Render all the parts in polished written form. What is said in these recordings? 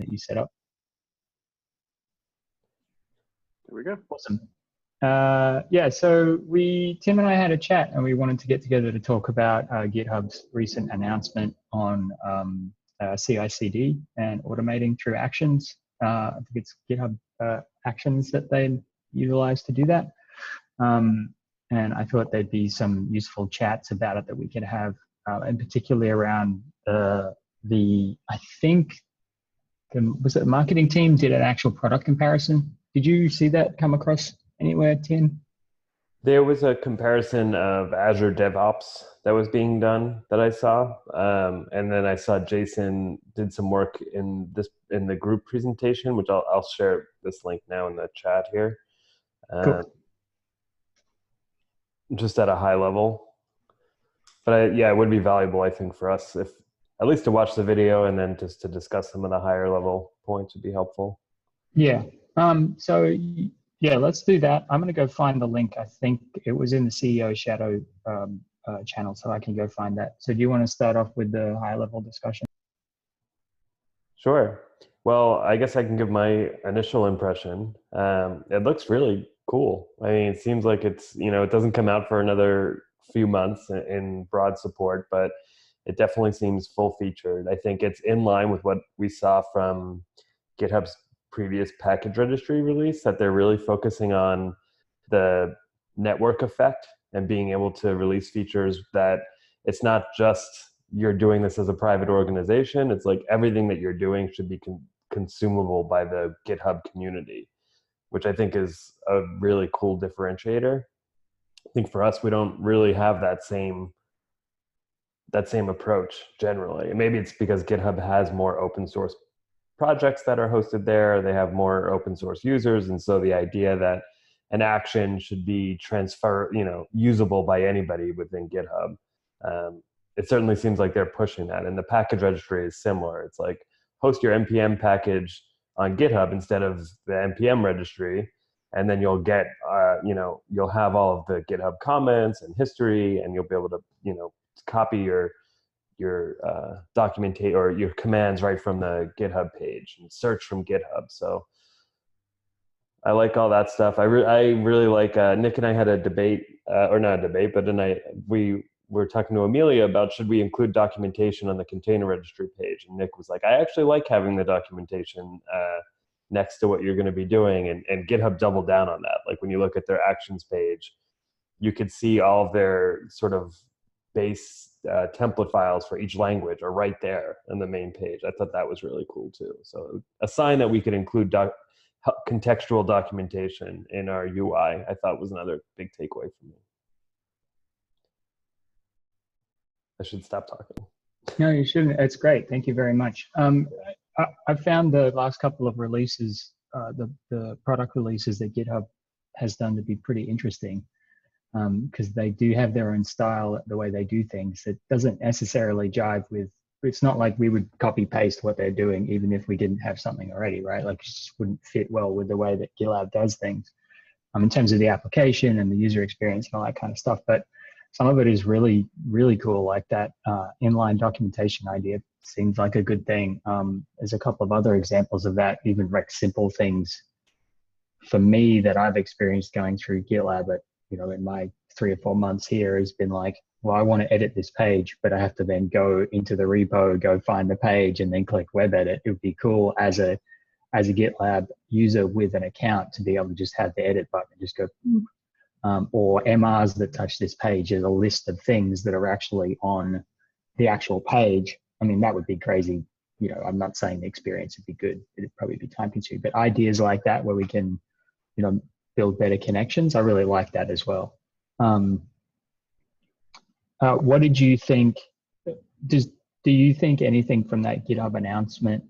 that you set up. There we go. Awesome. Yeah, so Tim and I had a chat, and we wanted to get together to talk about GitHub's recent announcement on CI/CD and automating through actions. I think it's GitHub Actions that they utilize to do that. And I thought there'd be some useful chats about it that we could have, and particularly around I think, was it the marketing team did an actual product comparison? Did you see that come across anywhere, Tim? There was a comparison of Azure DevOps that was being done that I saw, and then I saw Jason did some work in the group presentation, which I'll share this link now in the chat here. Cool. Just at a high level, but yeah, it would be valuable, I think, for us, if at least to watch the video and then just to discuss some of the higher level points would be helpful. Yeah. So yeah, let's do that. I'm going to go find the link. I think it was in the CEO Shadow channel, so I can go find that. So do you want to start off with the high level discussion? Sure. Well, I guess I can give my initial impression. It looks really cool. I mean, it seems like it's, it doesn't come out for another few months in broad support, but it definitely seems full featured. I think it's in line with what we saw from GitHub's previous package registry release, that they're really focusing on the network effect and being able to release features that it's not just you're doing this as a private organization. It's like everything that you're doing should be consumable by the GitHub community, which I think is a really cool differentiator. I think for us, we don't really have that same approach generally. And maybe it's because GitHub has more open source projects that are hosted there. They have more open source users. And so the idea that an action should be usable by anybody within GitHub. It certainly seems like they're pushing that. And the package registry is similar. It's like host your NPM package on GitHub instead of the NPM registry. And then you'll get, you'll have all of the GitHub comments and history, and you'll be able to, copy your documentation or your commands right from the GitHub page and search from GitHub. So I like all that stuff. I really like, Nick and I had a debate, or not a debate, but we were talking to Amelia about should we include documentation on the container registry page. And Nick was like, I actually like having the documentation next to what you're going to be doing. And GitHub doubled down on that. Like when you look at their actions page, you could see all of their sort of base template files for each language are right there on the main page. I thought that was really cool too. So a sign that we could include contextual documentation in our UI, I thought was another big takeaway for me. I should stop talking. No, you shouldn't. It's great. Thank you very much. I found the last couple of releases, the product releases that GitHub has done to be pretty interesting. Because they do have their own style, the way they do things. It doesn't necessarily jive with, it's not like we would copy paste what they're doing, even if we didn't have something already, right? Like it just wouldn't fit well with the way that GitLab does things in terms of the application and the user experience and all that kind of stuff. But some of it is really, really cool. Like that inline documentation idea seems like a good thing. There's a couple of other examples of that, even like simple things for me that I've experienced going through GitLab in my 3 or 4 months here has been like, well, I want to edit this page, but I have to then go into the repo, go find the page, and then click web edit. It would be cool as a GitLab user with an account to be able to just have the edit button and just go, or MRs that touch this page is a list of things that are actually on the actual page. I mean, that would be crazy. I'm not saying the experience would be good. It'd probably be time consuming, but ideas like that where we can, build better connections. I really like that as well. What did you think? Do you think anything from that GitHub announcement,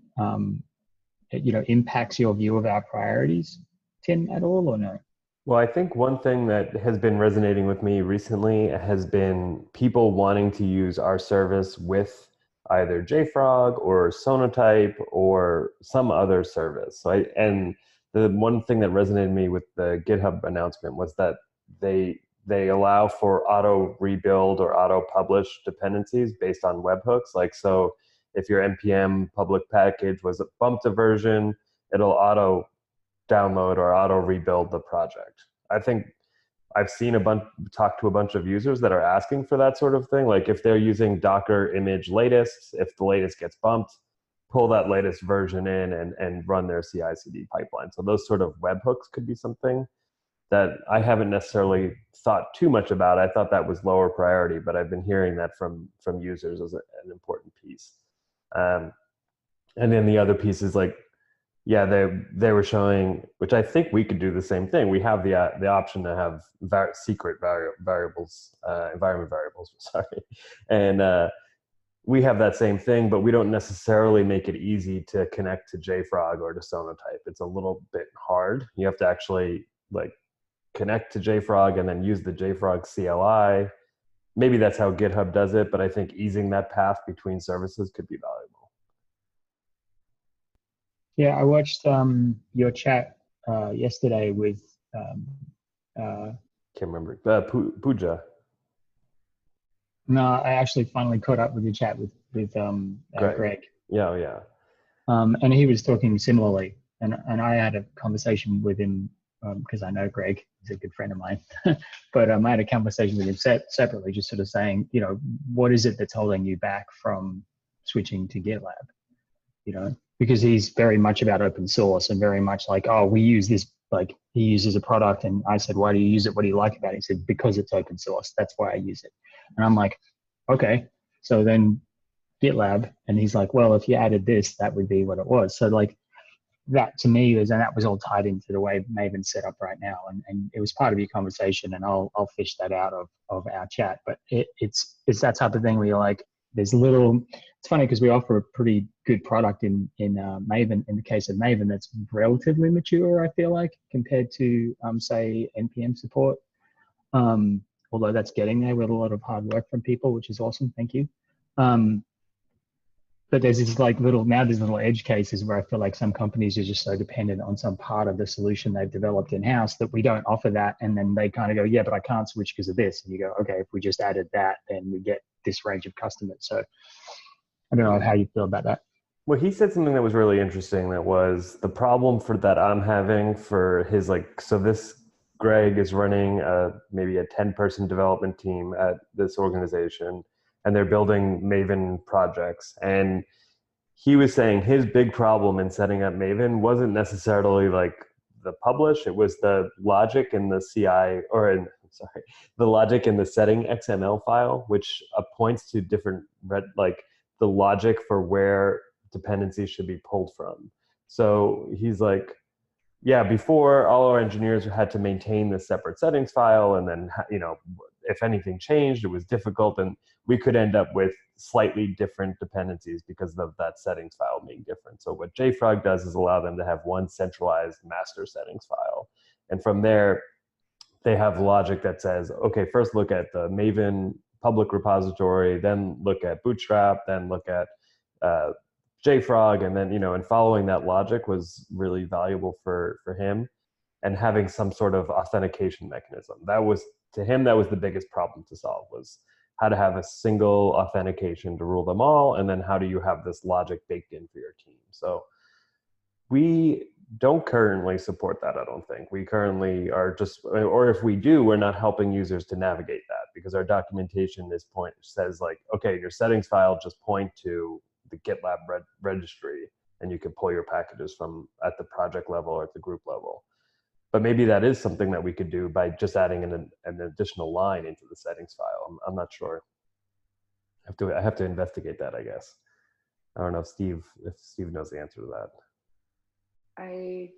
impacts your view of our priorities, Tim, at all, or no? Well, I think one thing that has been resonating with me recently has been people wanting to use our service with either JFrog or Sonatype or some other service. And the one thing that resonated with me with the GitHub announcement was that they allow for auto rebuild or auto publish dependencies based on webhooks. Like, so if your npm public package was bumped a version, it'll auto download or auto rebuild the project. I think I've seen talk to a bunch of users that are asking for that sort of thing. Like if they're using Docker image latest, if the latest gets bumped, pull that latest version in and run their CI/CD pipeline. So those sort of webhooks could be something that I haven't necessarily thought too much about. I thought that was lower priority, but I've been hearing that from users as an important piece. And then the other piece is like, yeah, they were showing, which I think we could do the same thing. We have the option to have secret variables, environment variables, sorry, and we have that same thing, but we don't necessarily make it easy to connect to JFrog or to Sonatype. It's a little bit hard. You have to actually like connect to JFrog and then use the JFrog CLI. Maybe that's how GitHub does it, but I think easing that path between services could be valuable. Yeah, I watched your chat yesterday with Can't remember. Pooja. No, I actually finally caught up with your chat with Greg. Yeah, yeah. And he was talking similarly, and I had a conversation with him because I know Greg, he's a good friend of mine. But I had a conversation with him separately, just sort of saying, you know, what is it that's holding you back from switching to GitLab? You know, because he's very much about open source and very much like, oh, we use this, like he uses a product. And I said, why do you use it? What do you like about it? He said, because it's open source. That's why I use it. And I'm like, okay, so then GitLab. And he's like, well, if you added this, that would be what it was. So like that to me was, and that was all tied into the way Maven's set up right now. And it was part of your conversation, and I'll fish that out of our chat. But it's that type of thing where you're like, there's little, it's funny because we offer a pretty good product in Maven. In the case of Maven, that's relatively mature, I feel like, compared to say NPM support. Although that's getting there with a lot of hard work from people, which is awesome. Thank you. But there's this like there's little edge cases where I feel like some companies are just so dependent on some part of the solution they've developed in-house that we don't offer that. And then they kind of go, yeah, but I can't switch because of this. And you go, okay, if we just added that, then we get this range of customers. So I don't know how you feel about that. Well, he said something that was really interesting. That was the problem that I'm having for his, like, so this Greg is running maybe a 10-person development team at this organization, and they're building Maven projects. And he was saying his big problem in setting up Maven wasn't necessarily like the publish, it was the logic in the CI, the logic in the setting XML file, which points to different, like the logic for where dependencies should be pulled from. So he's like, yeah, before all our engineers had to maintain this separate settings file, and then, you know, if anything changed, it was difficult, and we could end up with slightly different dependencies because of that settings file being different. So what JFrog does is allow them to have one centralized master settings file. And from there, they have logic that says, okay, first look at the Maven public repository, then look at Bootstrap, then look at JFrog, and then, you know, and following that logic was really valuable for him, and having some sort of authentication mechanism. That was, to him, that was the biggest problem to solve, was how to have a single authentication to rule them all, and then how do you have this logic baked in for your team. So we don't currently support that, I don't think. We currently are just, or if we do, we're not helping users to navigate that, because our documentation says like, okay, your settings file, just point to the GitLab registry, and you can pull your packages from at the project level or at the group level. But maybe that is something that we could do by just adding an additional line into the settings file. I'm not sure. I have to investigate that, I guess. I don't know if Steve knows the answer to that. I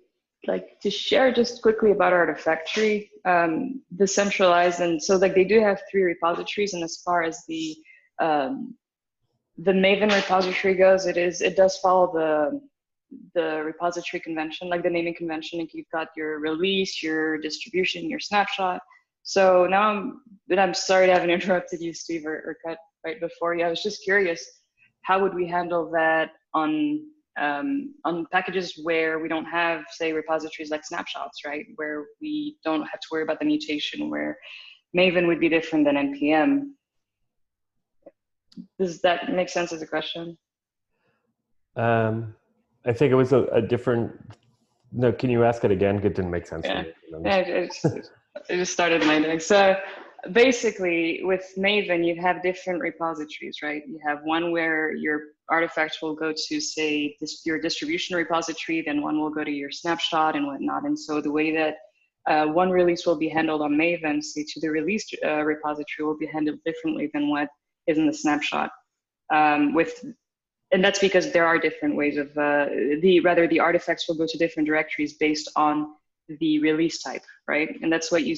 like to share just quickly about Artifactory, the centralized, and so like they do have 3 repositories, and as far as the Maven repository goes, it does follow the repository convention, like the naming convention. Like you've got your release, your distribution, your snapshot. So now I'm sorry to have interrupted you, Steve, or cut right before you. I was just curious, how would we handle that on packages where we don't have, say, repositories like snapshots, right? Where we don't have to worry about the mutation, where Maven would be different than NPM. Does that make sense as a question? I think it was a different. No, can you ask it again? It didn't make sense Yeah, to me. yeah, I just started my day. So basically, with Maven, you have different repositories, right? You have one where your artifacts will go to, say, your distribution repository, then one will go to your snapshot and whatnot. And so the way that one release will be handled on Maven, say, to the release repository will be handled differently than what is in the snapshot. And that's because there are different ways of the artifacts will go to different directories based on the release type, right? And that's what you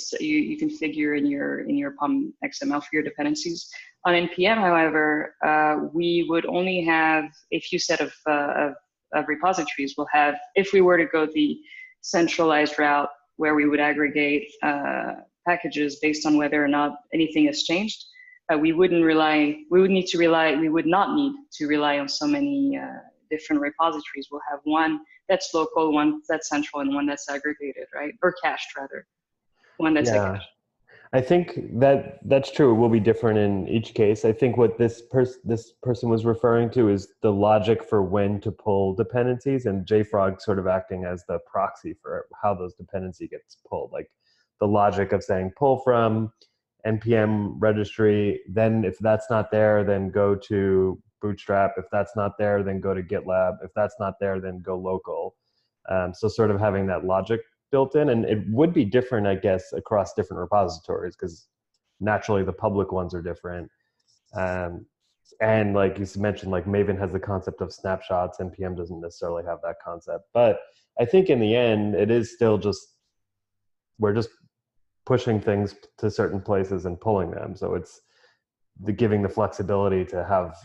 configure in your POM XML for your dependencies. On npm, however, we would only have a few set of repositories. We'll have, if we were to go the centralized route where we would aggregate packages based on whether or not anything has changed, we would not need to rely on so many different repositories. We'll have one that's local, one that's central, and one that's aggregated, right? Or cached, rather. One that's cached. I think that's true. It will be different in each case. I think what this person was referring to is the logic for when to pull dependencies, and JFrog sort of acting as the proxy for how those dependency gets pulled. Like the logic of saying pull from npm registry, then if that's not there, then go to Bootstrap. If that's not there, then go to GitLab. If that's not there, then go local. So sort of having that logic built in, and it would be different, I guess, across different repositories, because naturally the public ones are different. And like you mentioned, like Maven has the concept of snapshots, npm doesn't necessarily have that concept. But I think in the end, it is still just, we're just pushing things to certain places and pulling them. So it's giving the flexibility to have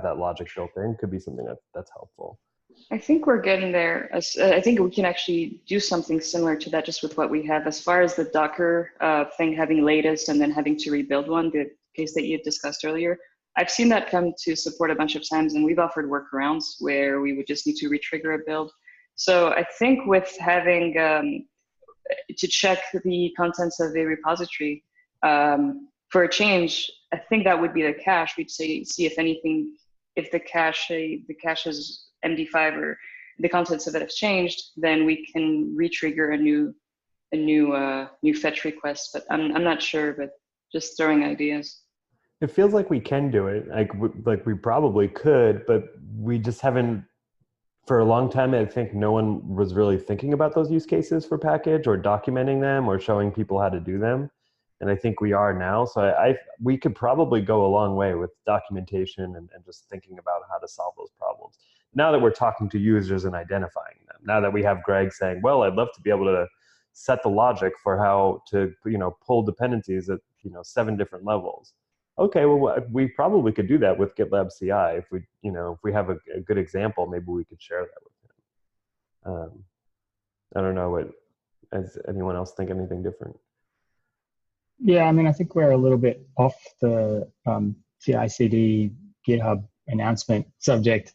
that logic built in could be something that's helpful. I think we're getting there. I think we can actually do something similar to that just with what we have. As far as the Docker thing having latest and then having to rebuild one, the case that you had discussed earlier, I've seen that come to support a bunch of times, and we've offered workarounds where we would just need to retrigger a build. So I think with having to check the contents of a repository for a change, I think that would be the cache. We'd see if anything, if the cache is MD5 or the contents of it have changed, then we can retrigger a new fetch request. But I'm not sure, but just throwing ideas. It feels like we can do it. Like we probably could, but we just haven't. For a long time, I think no one was really thinking about those use cases for package or documenting them or showing people how to do them. And I think we are now. So we could probably go a long way with documentation and just thinking about how to solve those problems. Now that we're talking to users and identifying them, now that we have Greg saying, well, I'd love to be able to set the logic for how to, pull dependencies at, 7 different levels. Okay, well, we probably could do that with GitLab CI. If we have a good example, maybe we could share that with him. I don't know, does anyone else think anything different? Yeah, I mean, I think we're a little bit off the CI/CD GitHub announcement subject.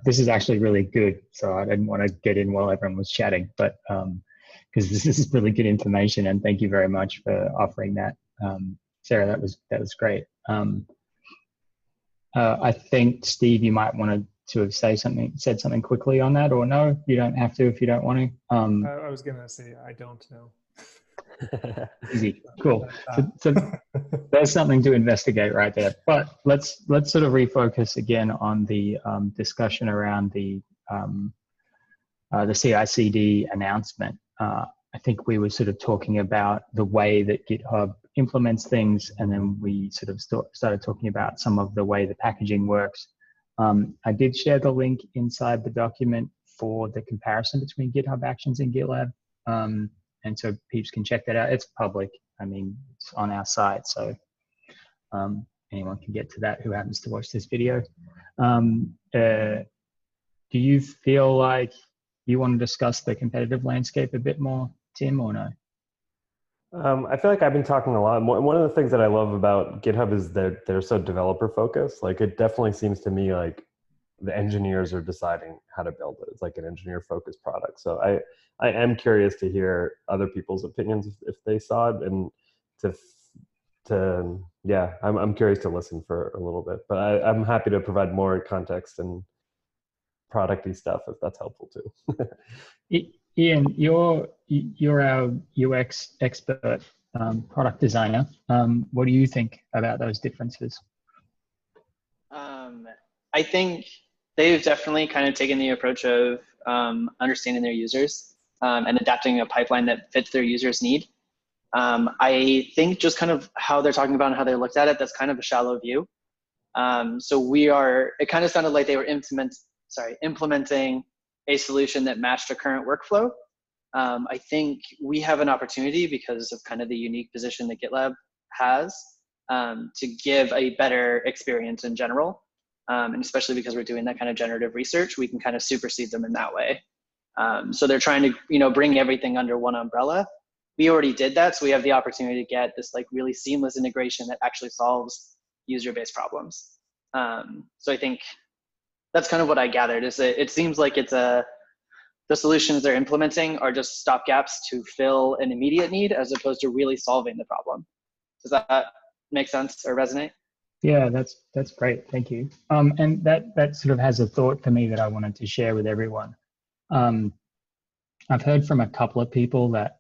This is actually really good, so I didn't want to get in while everyone was chatting, but because this is really good information, and thank you very much for offering that. Sarah, that was great. I think, Steve, you might want to have said something quickly on that, or no, you don't have to if you don't want to. I was going to say I don't know. Easy, cool. So there's something to investigate right there. But let's sort of refocus again on the discussion around the CI/CD announcement. I think we were sort of talking about the way that GitHub implements things, and then we sort of started talking about some of the way the packaging works. I did share the link inside the document for the comparison between GitHub Actions and GitLab. And so peeps can check that out. It's public. I mean, it's on our site, so anyone can get to that who happens to watch this video. Do you feel like you want to discuss the competitive landscape a bit more, Tim, or no? I feel like I've been talking a lot. One of the things that I love about GitHub is that they're so developer focused. Like, it definitely seems to me like the engineers are deciding how to build it. It's like an engineer focused product. So I am curious to hear other people's opinions if they saw it, and I'm curious to listen for a little bit, but I'm happy to provide more context and producty stuff, if that's helpful too. Ian, you're our UX expert, product designer. What do you think about those differences? I think they've definitely kind of taken the approach of understanding their users and adapting a pipeline that fits their users' need. I think just kind of how they're talking about and how they looked at it, that's kind of a shallow view. So it kind of sounded like they were implementing a solution that matched a current workflow. I think we have an opportunity because of kind of the unique position that GitLab has to give a better experience in general. And especially because we're doing that kind of generative research, we can kind of supersede them in that way. So they're trying to, bring everything under one umbrella. We already did that, so we have the opportunity to get this like really seamless integration that actually solves user-based problems. So I think that's kind of what I gathered. Is that it seems like the solutions they're implementing are just stopgaps to fill an immediate need, as opposed to really solving the problem. Does that make sense or resonate? Yeah, that's great. Thank you. And that sort of has a thought for me that I wanted to share with everyone. I've heard from a couple of people that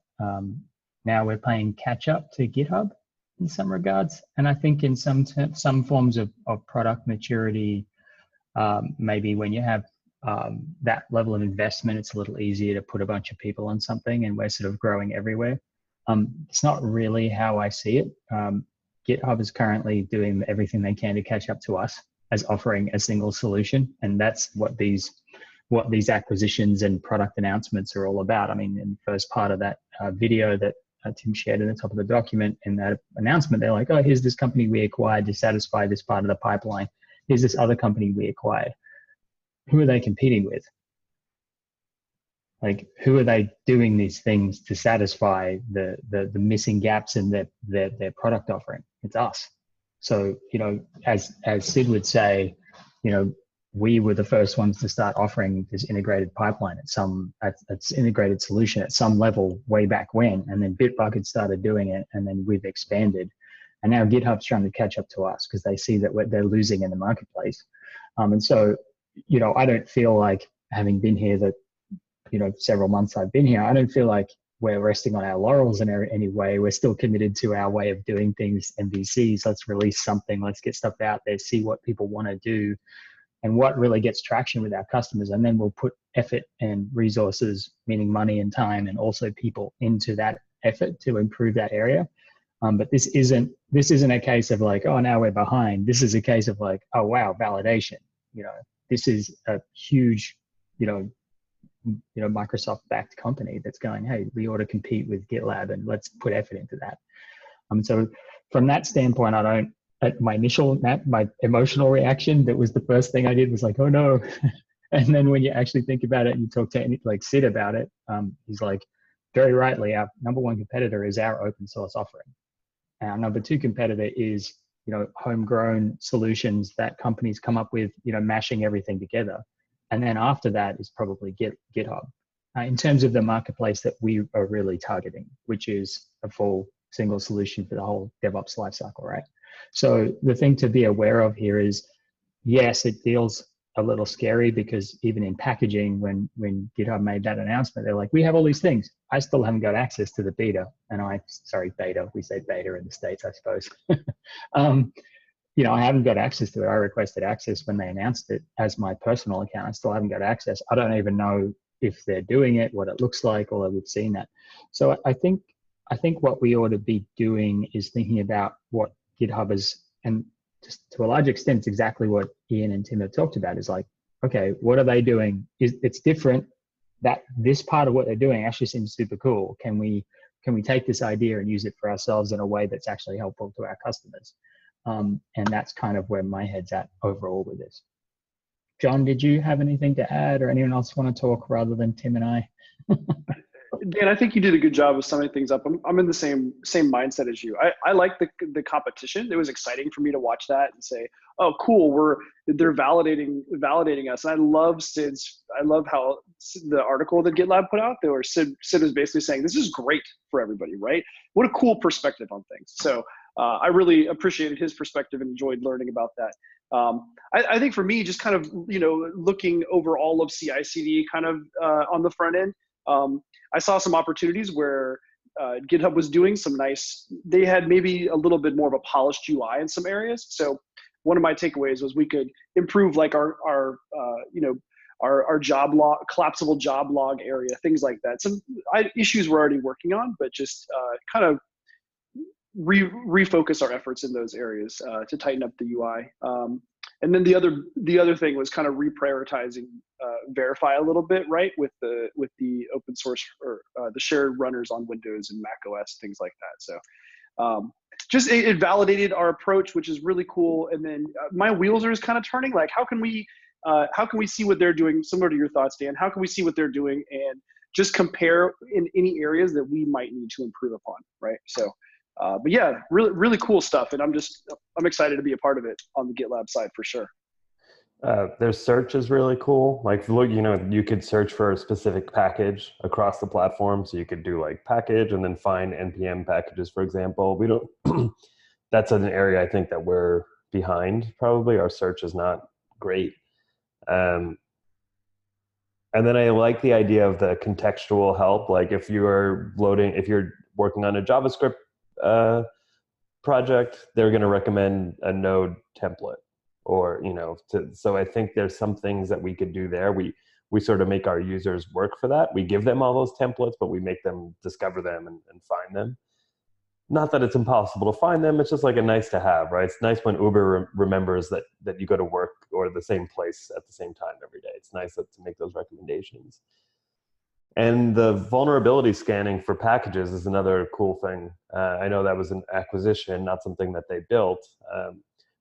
now we're playing catch up to GitHub in some regards, and I think in some forms of product maturity, maybe when you have that level of investment, it's a little easier to put a bunch of people on something, and we're sort of growing everywhere. It's not really how I see it. GitHub is currently doing everything they can to catch up to us as offering a single solution, and that's what these acquisitions and product announcements are all about. I mean, in the first part of that video that Tim shared in the top of the document, in that announcement, they're like, oh, here's this company we acquired to satisfy this part of the pipeline. Here's this other company we acquired. Who are they competing with? Like, who are they doing these things to satisfy the missing gaps in their product offering? It's us. So, as Sid would say, we were the first ones to start offering this integrated pipeline it's integrated solution at some level way back when, and then Bitbucket started doing it, and then we've expanded, and now GitHub's trying to catch up to us because they see that they're losing in the marketplace. And so, I don't feel like, having been here several months I've been here, I don't feel like we're resting on our laurels in any way. We're still committed to our way of doing things, MVCs. Let's release something. Let's get stuff out there, see what people want to do and what really gets traction with our customers. And then we'll put effort and resources, meaning money and time, and also people into that effort to improve that area. But this isn't a case of like, oh, now we're behind. This is a case of like, oh, wow, validation. This is a huge, Microsoft-backed company that's going, hey, we ought to compete with GitLab, and let's put effort into that. So from that standpoint, my emotional reaction, that was the first thing I did, was like, oh no. And then when you actually think about it and you talk to like Sid about it, he's like, very rightly, our number one competitor is our open source offering. Our number two competitor is, homegrown solutions that companies come up with, mashing everything together. And then after that is probably GitHub. In terms of the marketplace that we are really targeting, which is a full single solution for the whole DevOps lifecycle, right? So the thing to be aware of here is, yes, it feels a little scary, because even in packaging, when GitHub made that announcement, they're like, we have all these things. I still haven't got access to the beta. And beta, we say beta in the States, I suppose. I haven't got access to it. I requested access when they announced it as my personal account. I still haven't got access. I don't even know if they're doing it, what it looks like, although we've seen that. So I think what we ought to be doing is thinking about what GitHub is, and just to a large extent, it's exactly what Ian and Tim have talked about, is like, okay, what are they doing? It's different. That this part of what they're doing actually seems super cool. Can we take this idea and use it for ourselves in a way that's actually helpful to our customers? And that's kind of where my head's at overall with this. John, did you have anything to add, or anyone else want to talk rather than Tim and I? Dan, I think you did a good job of summing things up. I'm in the same mindset as you. I like the competition. It was exciting for me to watch that and say, oh, cool, they're validating us. And I love how the article that GitLab put out, Sid is basically saying, this is great for everybody, right? What a cool perspective on things. So I really appreciated his perspective and enjoyed learning about that. I think for me, just kind of, looking over all of CI/CD kind of on the front end, I saw some opportunities where GitHub was doing some nice, they had maybe a little bit more of a polished UI in some areas. So one of my takeaways was we could improve like our job log, collapsible job log area, things like that. Some issues we're already working on, but just kind of refocus our efforts in those areas to tighten up the UI. And then the other thing was kind of reprioritizing verify a little bit, right, with the open source or the shared runners on Windows and Mac OS, things like that. So just it validated our approach, which is really cool. And then my wheels are just kind of turning. Like, how can we see what they're doing? Similar to your thoughts, Dan. How can we see what they're doing and just compare in any areas that we might need to improve upon, right? So. But yeah, really cool stuff, and I'm excited to be a part of it on the GitLab side for sure. Their search is really cool. Like, look, you could search for a specific package across the platform, so you could do like package and then find npm packages, for example. We don't. That's an area I think that we're behind. Probably our search is not great. And then I like the idea of the contextual help. Like if you're working on a JavaScript project, they're going to recommend a node template, or so I think there's some things that we could do there. We sort of make our users work for that. We give them all those templates, but we make them discover them and find them. Not that it's impossible to find them, it's just like a nice to have, right? It's nice when Uber remembers that you go to work or the same place at the same time every day. It's nice to make those recommendations. And the vulnerability scanning for packages is another cool thing. I know that was an acquisition, not something that they built,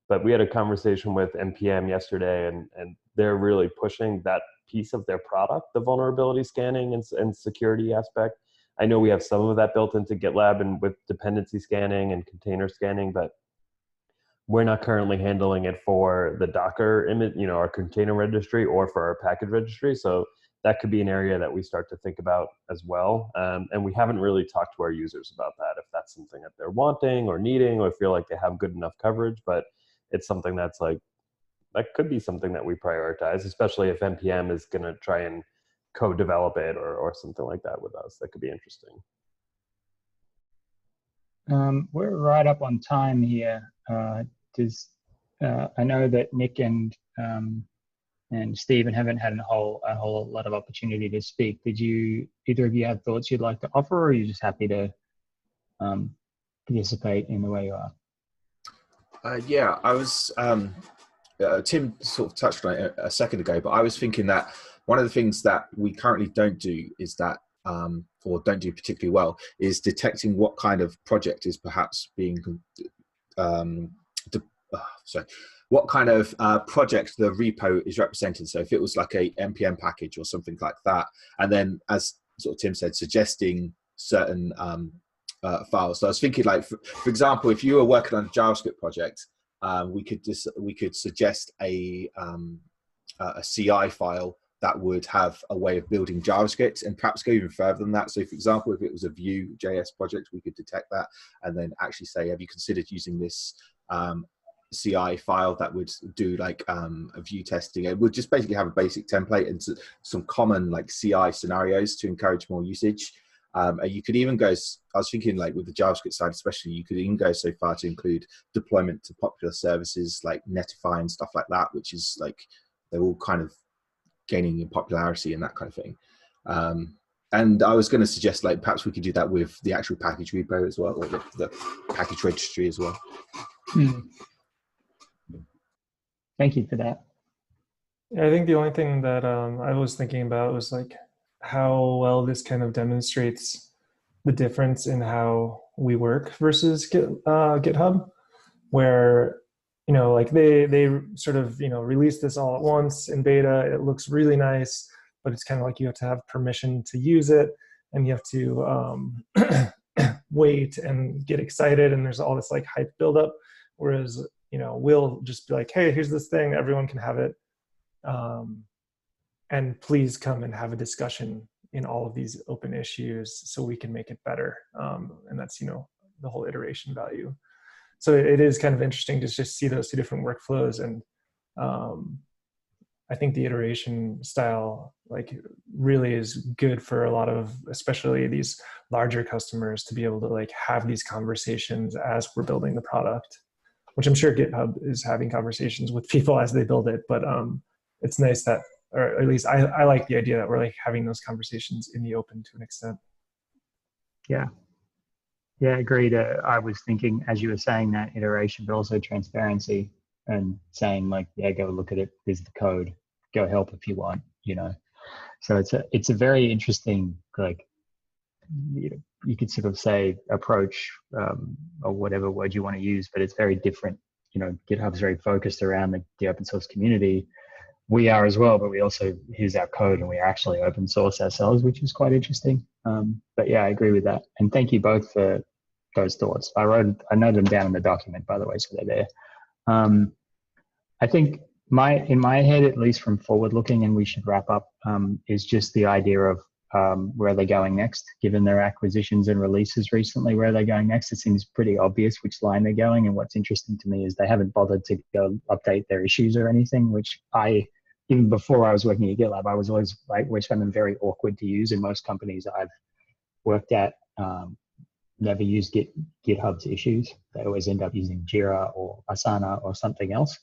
but we had a conversation with NPM yesterday, and they're really pushing that piece of their product, the vulnerability scanning and security aspect. I know we have some of that built into GitLab and with dependency scanning and container scanning, but we're not currently handling it for the Docker image, our container registry, or for our package registry. So that could be an area that we start to think about as well. And we haven't really talked to our users about that, if that's something that they're wanting or needing, or feel like they have good enough coverage. But it's something that could be something that we prioritize, especially if NPM is going to try and co-develop it or something like that with us. That could be interesting. We're right up on time here. I know that Nick and Stephen haven't had a whole lot of opportunity to speak. Did either of you have thoughts you'd like to offer, or are you just happy to participate in the way you are? Yeah, I was, Tim sort of touched on it a second ago, but I was thinking that one of the things that we currently don't do is that, or don't do particularly well, is detecting what kind of project is perhaps being, what kind of project the repo is representing. So if it was like a npm package or something like that, and then as sort of Tim said, suggesting certain files. So I was thinking, like, for example, if you were working on a JavaScript project, we could suggest a CI file that would have a way of building JavaScript, and perhaps go even further than that. So for example, if it was a Vue.js project, we could detect that and then actually say, have you considered using this CI file that would do like a Vue testing? It would just basically have a basic template and some common like CI scenarios to encourage more usage. You could even go, I was thinking, like with the JavaScript side especially, you could even go so far to include deployment to popular services like Netlify and stuff like that, which is like, they're all kind of gaining in popularity and that kind of thing. And I was going to suggest, like, perhaps we could do that with the actual package repo as well, or the package registry as well. Thank you for that. Yeah, I think the only thing that I was thinking about was like how well this kind of demonstrates the difference in how we work versus GitHub, where like they sort of release this all at once in beta. It looks really nice, but it's kind of like you have to have permission to use it, and you have to wait and get excited, and there's all this like hype buildup. Whereas we'll just be like, hey, here's this thing, everyone can have it, and please come and have a discussion in all of these open issues so we can make it better. And that's the whole iteration value. so it is kind of interesting to just see those two different workflows. And I think the iteration style like really is good for a lot of, especially these larger customers, to be able to like have these conversations as we're building the product, which I'm sure GitHub is having conversations with people as they build it. But it's nice that, or at least I like the idea that we're like having those conversations in the open to an extent. Yeah. Yeah, agreed. I was thinking, as you were saying, that iteration, but also transparency, and saying like, yeah, go look at it. There's the code. Go help if you want, you know. So it's a very interesting, like, you could sort of say approach, or whatever word you want to use, but it's very different. You know, GitHub's very focused around the open source community. We are as well, but we also, here's our code, and we are actually open source ourselves, which is quite interesting. But yeah, I agree with that. And thank you both for those thoughts. I noted them down in the document, by the way, so they're there. I think in my head, at least from forward looking, and we should wrap up, is just the idea of where are they going next, given their acquisitions and releases recently. Where are they going next? It seems pretty obvious which line they're going. And what's interesting to me is they haven't bothered to go update their issues or anything, which even before I was working at GitLab, I was always found them very awkward to use. In most companies I've worked at, never used GitHub's issues. They always end up using Jira or Asana or something else.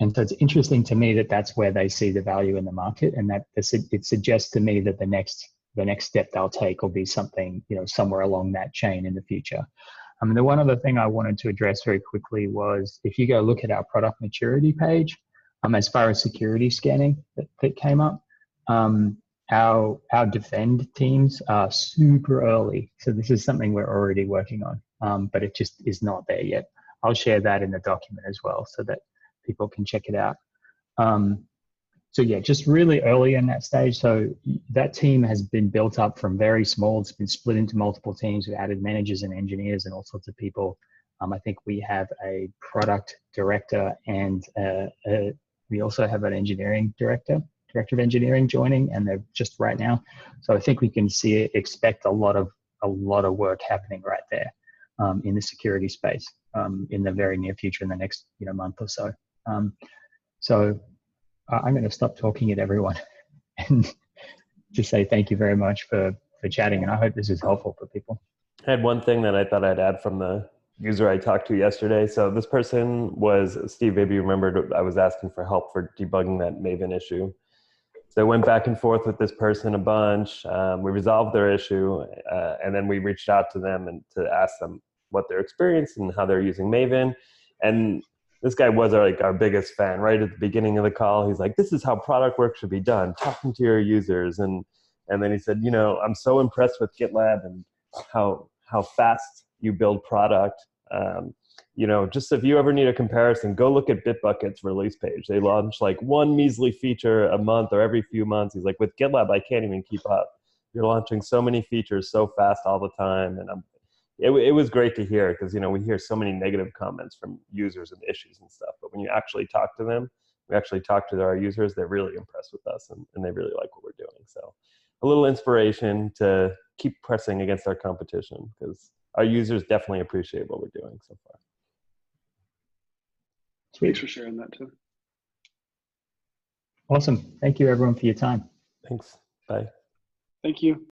And so it's interesting to me that that's where they see the value in the market, and that it suggests to me that the next step they'll take will be something, you know, somewhere along that chain in the future. The one other thing I wanted to address very quickly was, if you go look at our product maturity page, as far as security scanning that came up, our defend teams are super early. So this is something we're already working on, but it just is not there yet. I'll share that in the document as well, so that people can check it out. So yeah, just really early in that stage. So that team has been built up from very small. It's been split into multiple teams. We added managers and engineers and all sorts of people. I think we have a product director, and we also have an engineering director of engineering joining, and they're just right now. So I think we can expect a lot of work happening right there in the security space in the very near future, in the next month or so. So I'm going to stop talking at everyone and just say thank you very much for chatting, and I hope this is helpful for people. I had one thing that I thought I'd add from the user I talked to yesterday. So this person was, Steve, maybe you remembered, I was asking for help for debugging that Maven issue. So I went back and forth with this person a bunch. We resolved their issue, and then we reached out to them and to ask them what their experience and how they're using Maven. And this guy was our biggest fan. Right at the beginning of the call, he's like, "This is how product work should be done, talking to your users." And then he said, "I'm so impressed with GitLab and how fast you build product. Just if you ever need a comparison, go look at Bitbucket's release page. They launch like one measly feature a month or every few months." He's like, "With GitLab, I can't even keep up. You're launching so many features so fast all the time." And it was great to hear, because we hear so many negative comments from users and issues and stuff. But when you actually talk to them, we actually talk to our users, they're really impressed with us, and they really like what we're doing. So a little inspiration to keep pressing against our competition, because our users definitely appreciate what we're doing so far. Thanks for sharing that too. Awesome. Thank you everyone for your time. Thanks. Bye. Thank you.